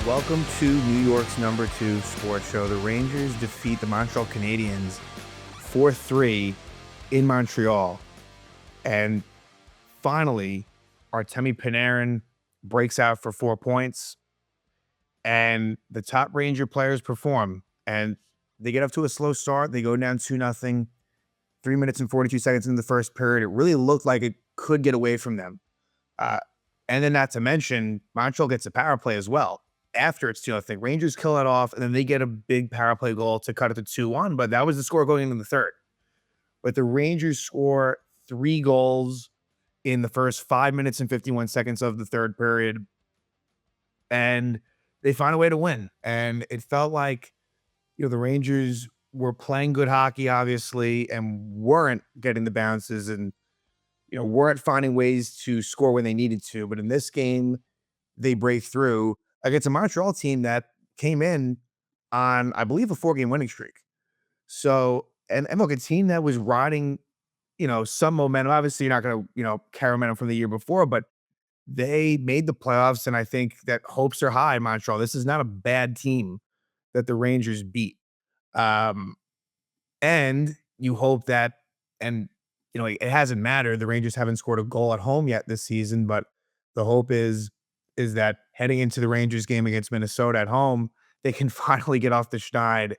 Welcome to New York's #2 sports show. The Rangers defeat the Montreal Canadiens 4-3 in Montreal. And finally, Artemi Panarin breaks out for 4 points, and the top Ranger players perform. And they get off to a slow start. They go down 2-0, 3 minutes and 42 seconds in the first period. It really looked like it could get away from them. Uh, and then not to mention, Montreal gets a power play as well. After it's 2-0, Rangers kill it off, and then they get a big power play goal to cut it to 2-1, but that was the score going into the third. But the Rangers score 3 goals in the first 5 minutes and 51 seconds of the third period, and they find a way to win. And it felt like, the Rangers were playing good hockey, obviously, and weren't getting the bounces and, weren't finding ways to score when they needed to. But in this game, they break through against a Montreal team that came in on, I believe, a 4-game winning streak. So, and look, a team that was riding, some momentum. Obviously, you're not going to, carry momentum from the year before, but they made the playoffs, and I think that hopes are high in Montreal. This is not a bad team that the Rangers beat. Um, and you hope that, and, it hasn't mattered. The Rangers haven't scored a goal at home yet this season, but the hope is that heading into the Rangers game against Minnesota at home, they can finally get off the schneid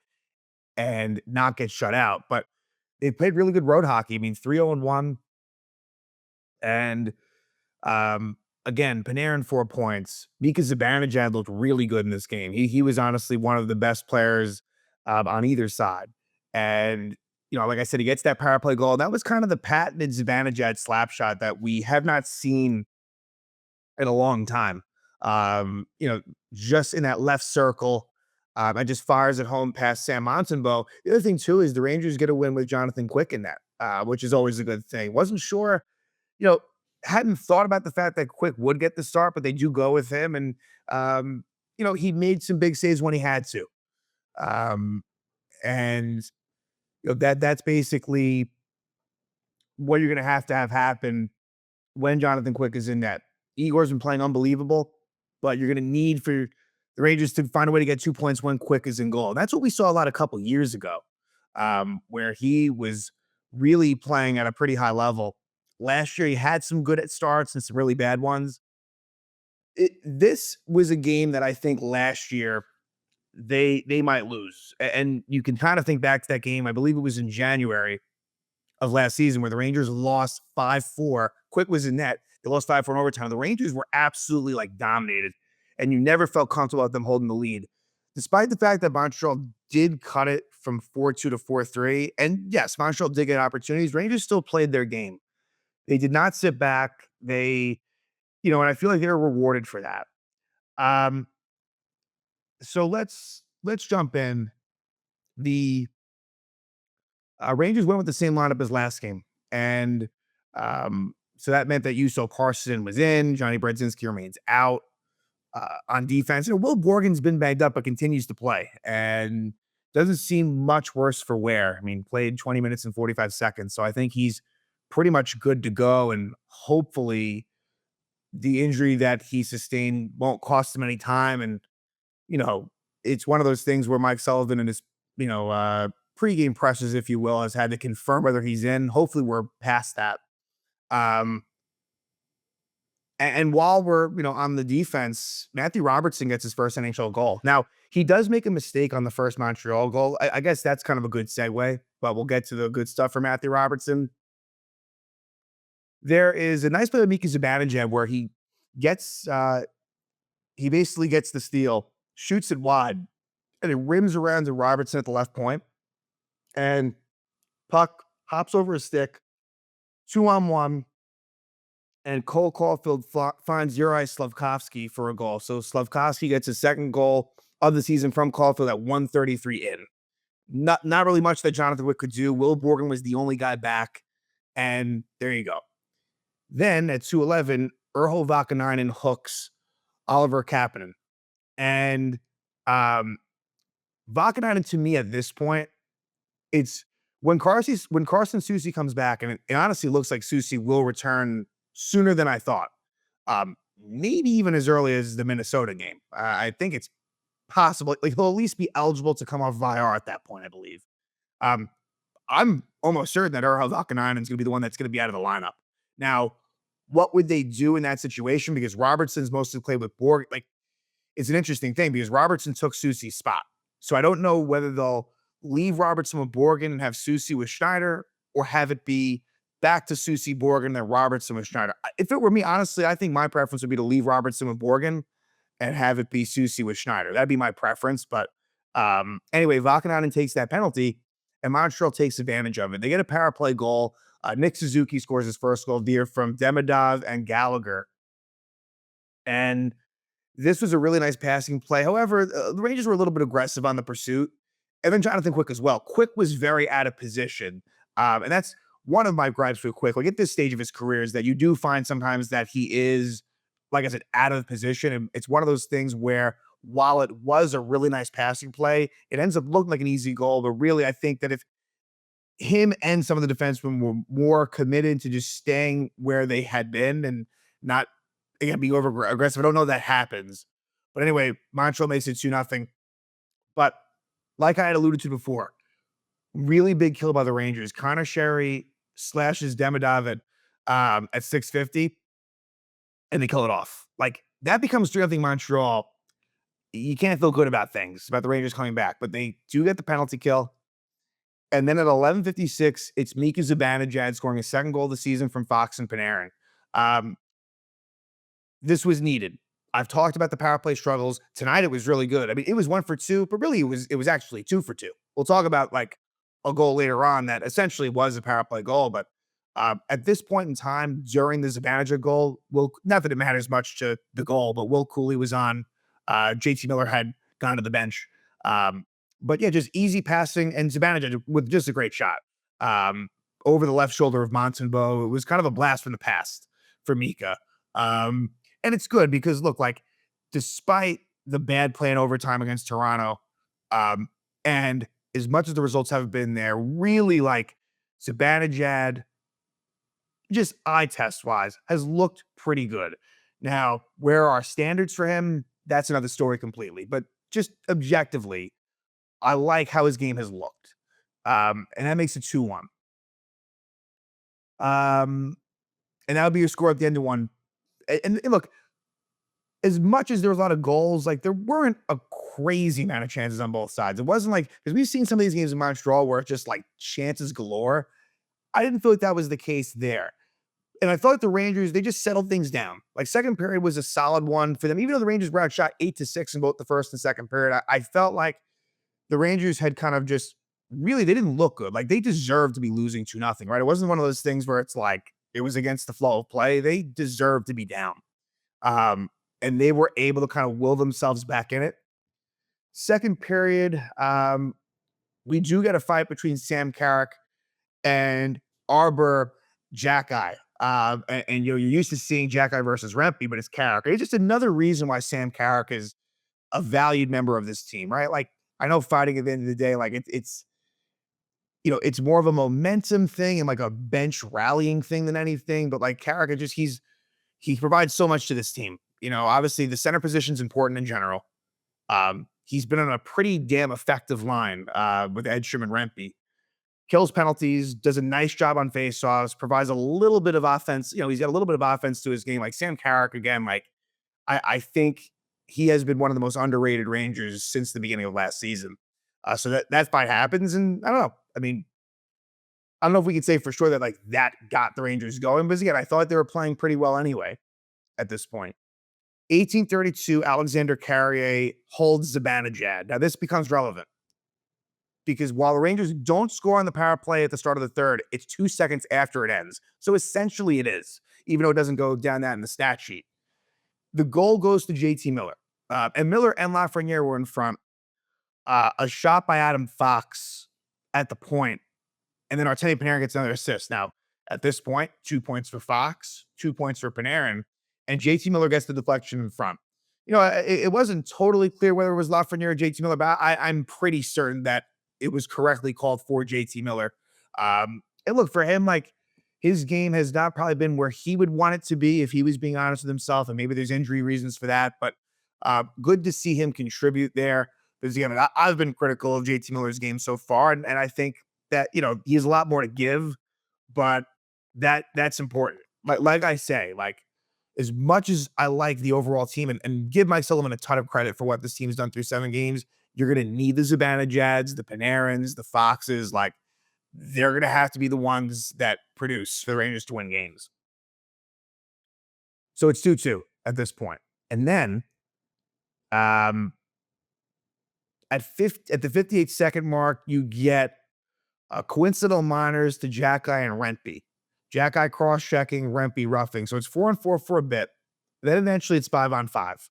and not get shut out. But they played really good road hockey. I mean, 3-0-1. And again, Panarin 4 points. Mika Zibanejad looked really good in this game. He was honestly one of the best players on either side. And, like I said, he gets that power play goal. That was kind of the patented Zibanejad slap shot that we have not seen in a long time. Just in that left circle, and just fires it home past Sam Montembeault. The other thing too is the Rangers get a win with Jonathan Quick in that, which is always a good thing. Wasn't sure, you know, hadn't thought about the fact that Quick would get the start, but they do go with him, and he made some big saves when he had to, and that's basically what you're going to have happen when Jonathan Quick is in net. Igor's been playing unbelievable, but you're going to need for the Rangers to find a way to get 2 points when Quick is in goal. And that's what we saw a lot a couple years ago, where he was really playing at a pretty high level. Last year, he had some good at starts and some really bad ones. This was a game that I think last year they might lose. And you can kind of think back to that game. I believe it was in January of last season where the Rangers lost 5-4. Quick was in net. They lost 5-4 in overtime. The Rangers were absolutely dominated, and you never felt comfortable with them holding the lead. Despite the fact that Montreal did cut it from 4-2 to 4-3, and yes, Montreal did get opportunities, Rangers still played their game. They did not sit back. And I feel like they were rewarded for that. Um, so let's jump in. The Rangers went with the same lineup as last game, and so that meant that Juuso Parson was in, Johnny Brodzinski remains out on defense. Will Borgen's been banged up, but continues to play, and doesn't seem much worse for wear. I mean, played 20 minutes and 45 seconds, so I think he's pretty much good to go, and hopefully the injury that he sustained won't cost him any time. And it's one of those things where Mike Sullivan and his pregame pressers, if you will, has had to confirm whether he's in. Hopefully we're past that. Um, and while we're, on the defense, Matthew Robertson gets his first NHL goal. Now, he does make a mistake on the first Montreal goal. I guess that's kind of a good segue, but we'll get to the good stuff for Matthew Robertson. There is a nice play with Mika Zibanejad where he basically gets the steal, shoots it wide, and it rims around to Robertson at the left point. And puck hops over a stick, 2-on-1, and Cole Caulfield finds Uri Slafkovsky for a goal. So Slafkovsky gets his second goal of the season from Caulfield at 1:33 in. Not really much that Jonathan Wick could do. Will Borgen was the only guy back, and there you go. Then at 2:11, Urho Vakanainen hooks Oliver Kapanen. And Vakanainen, to me at this point, it's when Carson Soucy comes back, and it honestly looks like Soucy will return sooner than I thought. maybe even as early as the Minnesota game. I think it's possible. Like he'll at least be eligible to come off VIR at that point, I believe. Um, I'm almost certain that Urho Vakanainen is going to be the one that's going to be out of the lineup. Now, what would they do in that situation? Because Robertson's mostly played with Borg. Like, it's an interesting thing because Robertson took Susie's spot. So I don't know whether they'll leave Robertson with Borgen and have Susie with Schneider or have it be back to Susie Borgen and then Robertson with Schneider. If it were me, honestly, I think my preference would be to leave Robertson with Borgen and have it be Susie with Schneider. That'd be my preference. But anyway, Vakanainen takes that penalty and Montreal takes advantage of it. They get a power play goal. Nick Suzuki scores his first goal of the year from Demidov and Gallagher. And this was a really nice passing play. However, the Rangers were a little bit aggressive on the pursuit. And then Jonathan Quick as well. Quick was very out of position. And that's one of my gripes with Quick. Like at this stage of his career is that you do find sometimes that he is, like I said, out of position. And it's one of those things where while it was a really nice passing play, it ends up looking like an easy goal. But really, I think that if him and some of the defensemen were more committed to just staying where they had been and not again being over aggressive. I don't know that happens. But anyway, Montreal makes it 2-0. But like I had alluded to before, really big kill by the Rangers. Connor Sherry slashes Demidov at 650 and they kill it off. Like that becomes 3-0 Montreal. You can't feel good about things about the Rangers coming back, but they do get the penalty kill. And then at 11:56, it's Mika Zibanejad scoring a second goal of the season from Fox and Panarin. Um, this was needed. I've talked about the power play struggles. Tonight it was really good. I mean, it was 1 for 2, but really it was actually 2 for 2. We'll talk about like a goal later on that essentially was a power play goal, but at this point in time during the Zibanejad goal, not that it matters much to the goal, but Will Cooley was on. JT Miller had gone to the bench. Um, but yeah, just easy passing and Zibanejad with just a great shot over the left shoulder of Montembeault. It was kind of a blast from the past for Mika. And it's good because look, like despite the bad play in overtime against Toronto, and as much as the results have been there, really like Zibanejad, just eye test wise, has looked pretty good. Now, where are standards for him? That's another story completely. But just objectively, I like how his game has looked. And that makes it 2-1. And that would be your score at the end of one. And look, as much as there was a lot of goals, like there weren't a crazy amount of chances on both sides. It wasn't like because we've seen some of these games in Montreal where it's just like chances galore. I didn't feel like that was the case there. And I thought the Rangers, they just settled things down. Like second period was a solid one for them. Even though the Rangers were outshot 8-6 in both the first and second period, I felt like the Rangers had kind of just really, they didn't look good. Like they deserved to be losing 2-0, right? It wasn't one of those things where it's like it was against the flow of play. They deserved to be down. And they were able to kind of will themselves back in it. Second period, we do get a fight between Sam Carrick and Arbor Jackeye. And you're used to seeing Jackeye versus Rempe, but it's Carrick. It's just another reason why Sam Carrick is a valued member of this team, right? Like I know fighting at the end of the day, like it's it's more of a momentum thing and like a bench rallying thing than anything. But like Carrick, he provides so much to this team. Obviously the center position is important in general. He's been on a pretty damn effective line with Edstrom and Rempe. Kills penalties, does a nice job on faceoffs, provides a little bit of offense. He's got a little bit of offense to his game. Like Sam Carrick, again, like I think he has been one of the most underrated Rangers since the beginning of last season. So that fight happens, and I don't know. I mean, I don't know if we could say for sure that like that got the Rangers going, but again, I thought they were playing pretty well anyway at this point. 1832, Alexander Carrier holds Zibanejad. Now, this becomes relevant because while the Rangers don't score on the power play at the start of the third, it's 2 seconds after it ends. So essentially it is, even though it doesn't go down that in the stat sheet. The goal goes to JT Miller. And Miller and Lafreniere were in front. A shot by Adam Fox at the point, and then Artemi Panarin gets another assist. Now, at this point, 2 points for Fox, 2 points for Panarin, and JT Miller gets the deflection in front. It wasn't totally clear whether it was Lafreniere or JT Miller, but I'm pretty certain that it was correctly called for JT Miller. And look, for him, like, His game has not probably been where he would want it to be if he was being honest with himself, and maybe there's injury reasons for that. But good to see him contribute there. Because again, I've been critical of JT Miller's game so far, and I think that he has a lot more to give, but that's important. Like I say, like as much as I like the overall team and give Mike Sullivan a ton of credit for what this team's done through 7 games, you're going to need the Zibanejads, the Panarins, the Foxes. Like they're going to have to be the ones that produce for the Rangers to win games. So it's 2-2 at this point. And then um, at the 58-second mark, you get coincidental minors to Jack Eye and Rentby. Jack Eye cross-checking, Rentby roughing. So it's 4-on-4 for a bit. Then eventually it's 5-on-5.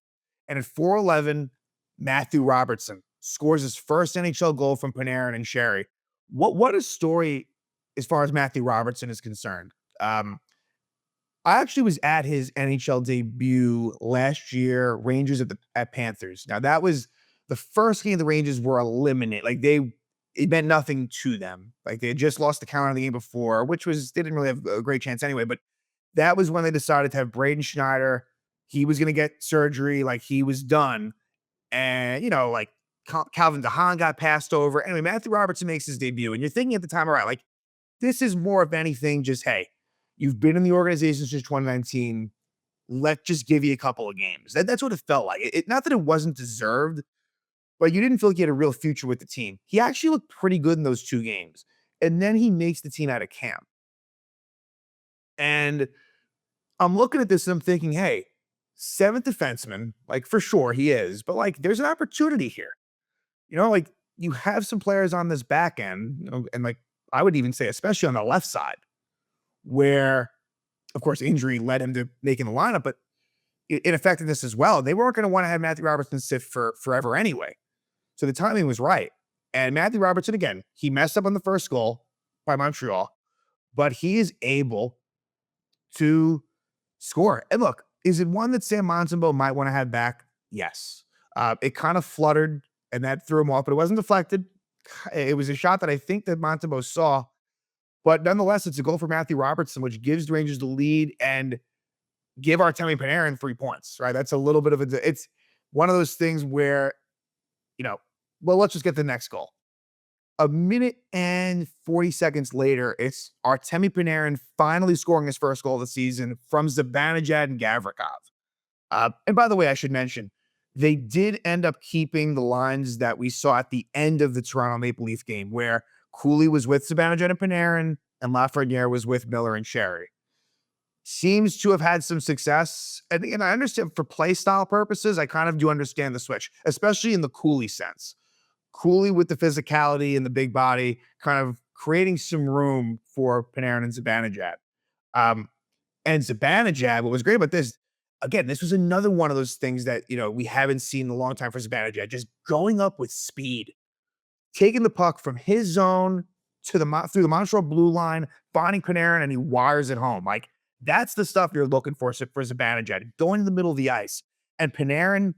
And at 4:11, Matthew Robertson scores his first NHL goal from Panarin and Sherry. What a story as far as Matthew Robertson is concerned. I actually was at his NHL debut last year, Rangers at Panthers. Now that was the first game the Rangers were eliminated. Like it meant nothing to them. Like they had just lost the count on the game before, which was they didn't really have a great chance anyway. But that was when they decided to have Braden Schneider. He was going to get surgery, like he was done, and like Calvin DeHaan got passed over. Anyway, Matthew Robertson makes his debut, and you're thinking at the time, all right, like this is more of anything, just hey, you've been in the organization since 2019. Let's just give you a couple of games. That's what it felt like. Not that it wasn't deserved, but you didn't feel like he had a real future with the team. He actually looked pretty good in those 2 games. And then he makes the team out of camp. And I'm looking at this and I'm thinking, hey, 7th defenseman, like for sure he is, but like there's an opportunity here. Like you have some players on this back end, and like I would even say, especially on the left side, where of course injury led him to making the lineup, but ineffectiveness as well. They weren't going to want to have Matthew Robertson sit for forever anyway. So the timing was right. And Matthew Robertson, again, he messed up on the first goal by Montreal, but he is able to score. And look, is it one that Sam Montembeault might want to have back? Yes. It kind of fluttered and that threw him off, but it wasn't deflected. It was a shot that I think that Montembeault saw, but nonetheless, it's a goal for Matthew Robertson, which gives the Rangers the lead and give Artemi Panarin 3 points, right? That's a little bit of it's one of those things where, well, let's just get the next goal. A minute and 40 seconds later, it's Artemi Panarin finally scoring his first goal of the season from Zibanejad and Gavrikov. And by the way, I should mention, they did end up keeping the lines that we saw at the end of the Toronto Maple Leaf game, where Cooley was with Zibanejad and Panarin, and Lafreniere was with Miller and Sherry. Seems to have had some success. And I understand for play style purposes, I kind of do understand the switch, especially in the Cooley sense. Cooley with the physicality and the big body, kind of creating some room for Panarin and Zibanejad. And Zibanejad, what was great about this, again, this was another one of those things that, we haven't seen in a long time for Zibanejad, just going up with speed, taking the puck from his zone to through the Montreal blue line, finding Panarin, and he wires it home. Like, that's the stuff you're looking for Zibanejad, going in the middle of the ice. And Panarin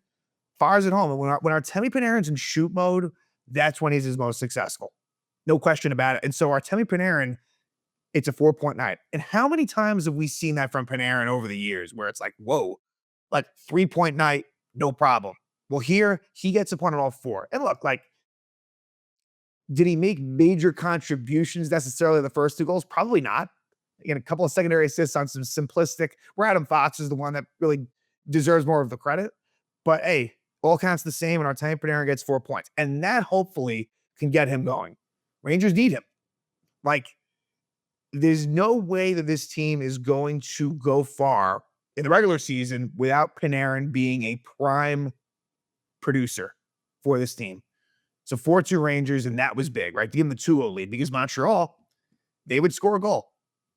fires it home. And when Artemi Panarin's in shoot mode, that's when he's his most successful. No question about it. And so Artemi Panarin, it's a 4-point night. And how many times have we seen that from Panarin over the years where it's like, whoa, like 3-point night, no problem. Well, here he gets a point on all 4. And look, like, did he make major contributions necessarily the first 2 goals? Probably not. Again, a couple of secondary assists on some simplistic, where Adam Fox is the one that really deserves more of the credit. But hey, all counts the same, and Artemi Panarin gets 4 points. And that hopefully can get him going. Rangers need him. Like, there's no way that this team is going to go far in the regular season without Panarin being a prime producer for this team. So 4-2 Rangers, and that was big, right? To give them the 2-0 lead, because Montreal, they would score a goal.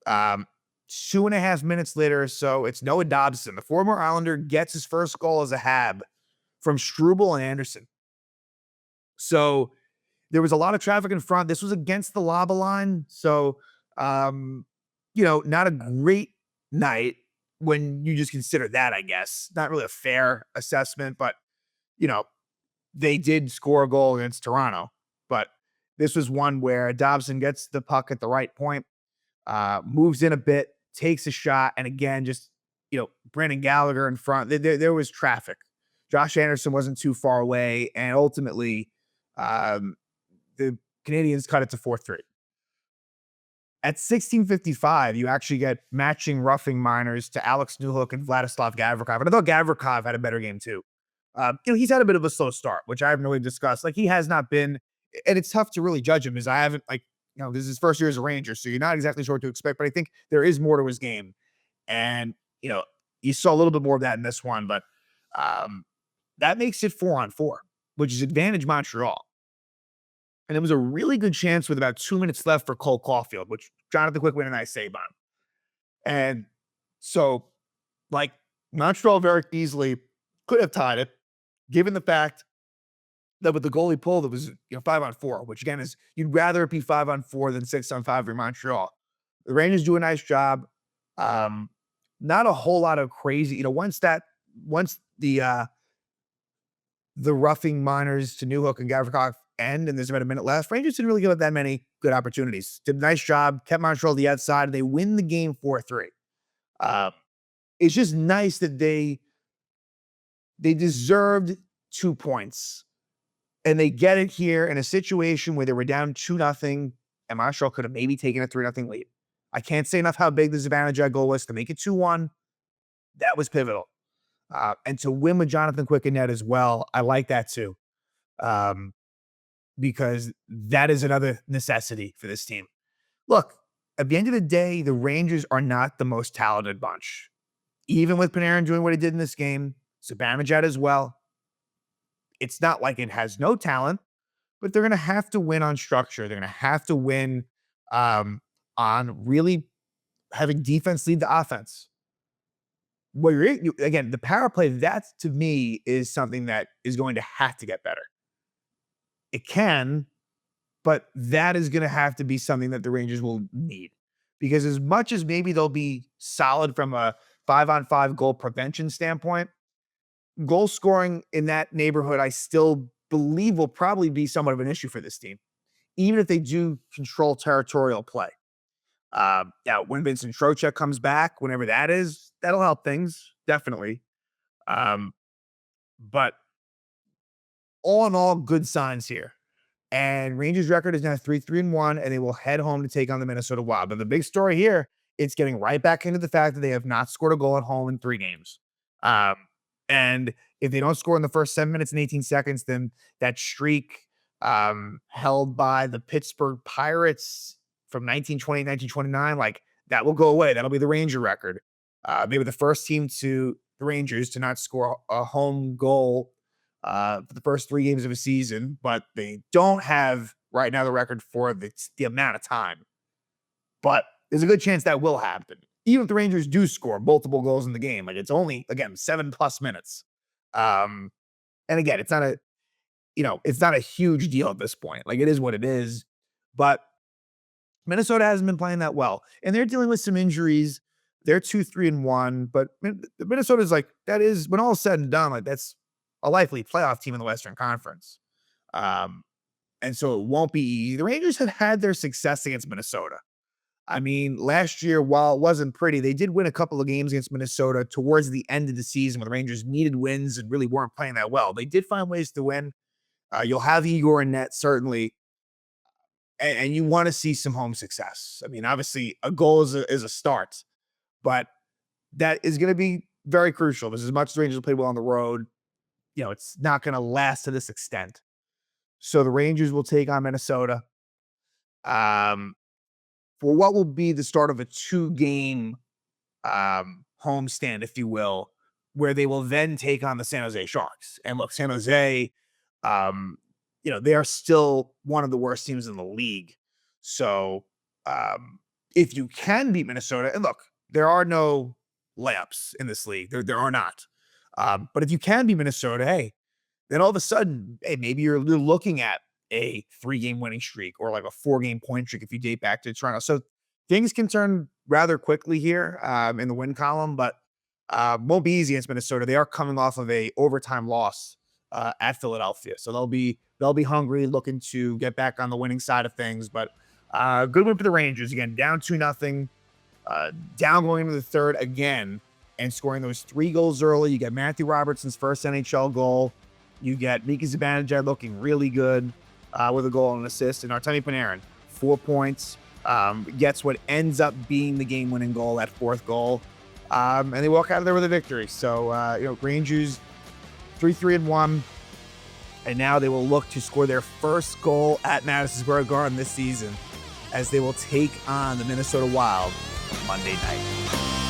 2.5 minutes later or so, it's Noah Dobson. The former Islander gets his first goal as a HAB from Struble and Anderson. So there was a lot of traffic in front. This was against the lava line. So, not a great night when you just consider that, I guess. Not really a fair assessment, but, they did score a goal against Toronto. But this was one where Dobson gets the puck at the right point. moves in a bit, takes a shot, and again, just Brandon Gallagher in front. There was traffic. Josh Anderson wasn't too far away, and ultimately, um, the Canadiens cut it to 4-3. At 16:55, you actually get matching roughing minors to Alex Newhook and Vladislav Gavrikov. And I thought Gavrikov had a better game too. He's had a bit of a slow start, which I haven't really discussed. Like he has not been, and it's tough to really judge him as I haven't this is his first year as a Ranger, so you're not exactly sure what to expect. But I think there is more to his game, and you saw a little bit more of that in this one. But that makes it 4-on-4, which is advantage Montreal. And it was a really good chance with about 2 minutes left for Cole Caulfield, which Jonathan Quickman and I save on. And so, like, Montreal very easily could have tied it, given the fact that with the goalie pull, that was 5-on-4, which again is you'd rather it be 5-on-4 than 6-on-5 for Montreal. The Rangers do a nice job. Not a whole lot of crazy, once the roughing minors to Newhook and Gavrikov end, and there's about a minute left. Rangers didn't really give up that many good opportunities. Did a nice job, kept Montreal to the outside, and they win the game 4-3. It's just nice that they deserved 2 points, and they get it here in a situation where they were down 2-0, and Montreal could have maybe taken a 3-0 lead. I can't say enough how big the Zibanejad goal was to make it 2-1. That was pivotal. And to win with Jonathan Quick in net as well, I like that too. Because that is another necessity for this team. Look, at the end of the day, the Rangers are not the most talented bunch. Even with Panarin doing what he did in this game, Zibanejad as well. It's not like it has no talent, but they're going to have to win on structure. They're going to have to win on really having defense lead the offense. Again, the power play, that to me is something that is going to have to get better. It can, but that is going to have to be something that the Rangers will need. Because as much as maybe they'll be solid from a 5-on-5 goal prevention standpoint, goal scoring in that neighborhood, I still believe will probably be somewhat of an issue for this team, even if they do control territorial play. Now, when Vincent Trocheck comes back, whenever that is, that'll help things, definitely. But all in all, good signs here. And Rangers' record is now 3-3-1, and they will head home to take on the Minnesota Wild. But the big story here, it's getting right back into the fact that they have not scored a goal at home in 3 games. And if they don't score in the first 7 minutes and 18 seconds, then that streak held by the Pittsburgh Pirates from 1920, 1929, like that will go away. That'll be the Ranger record. They were the first team the Rangers to not score a home goal for the first 3 games of a season, but they don't have right now the record for the amount of time. But there's a good chance that will happen. Even if the Rangers do score multiple goals in the game, like it's only, again, 7+ minutes. And again, it's not a huge deal at this point. Like it is what it is, but Minnesota hasn't been playing that well, and they're dealing with some injuries. They're 2-3-1, but Minnesota's like, that is, when all is said and done, like that's a likely playoff team in the Western Conference. And so it won't be easy. The Rangers have had their success against Minnesota. I mean, last year, while it wasn't pretty, they did win a couple of games against Minnesota towards the end of the season when the Rangers needed wins and really weren't playing that well. They did find ways to win. You'll have Igor in net, certainly. And you want to see some home success. I mean, obviously, a goal is a start, but that is going to be very crucial because as much as the Rangers played well on the road, it's not going to last to this extent. So the Rangers will take on Minnesota for what will be the start of a 2-game homestand, if you will, where they will then take on the San Jose Sharks. And look, San Jose, they are still one of the worst teams in the league. So if you can beat Minnesota, and look, there are no layups in this league. There are not. But if you can beat Minnesota, hey, then all of a sudden, hey, maybe you're looking at a 3-game winning streak or like a 4-game point streak if you date back to Toronto. So things can turn rather quickly here in the win column, but won't be easy against Minnesota. They are coming off of a overtime loss at Philadelphia. So they'll be hungry, looking to get back on the winning side of things. But Good win for the Rangers again, down 2-0, down going into the third again, and scoring those 3 goals early. You get Matthew Robertson's first NHL goal. You get Mika Zibanejad looking really good with a goal and an assist, and Artemi Panarin, 4 points, gets what ends up being the game-winning goal, that 4th goal, and they walk out of there with a victory. So, Rangers 3-1, and now they will look to score their first goal at Madison Square Garden this season, as they will take on the Minnesota Wild Monday night.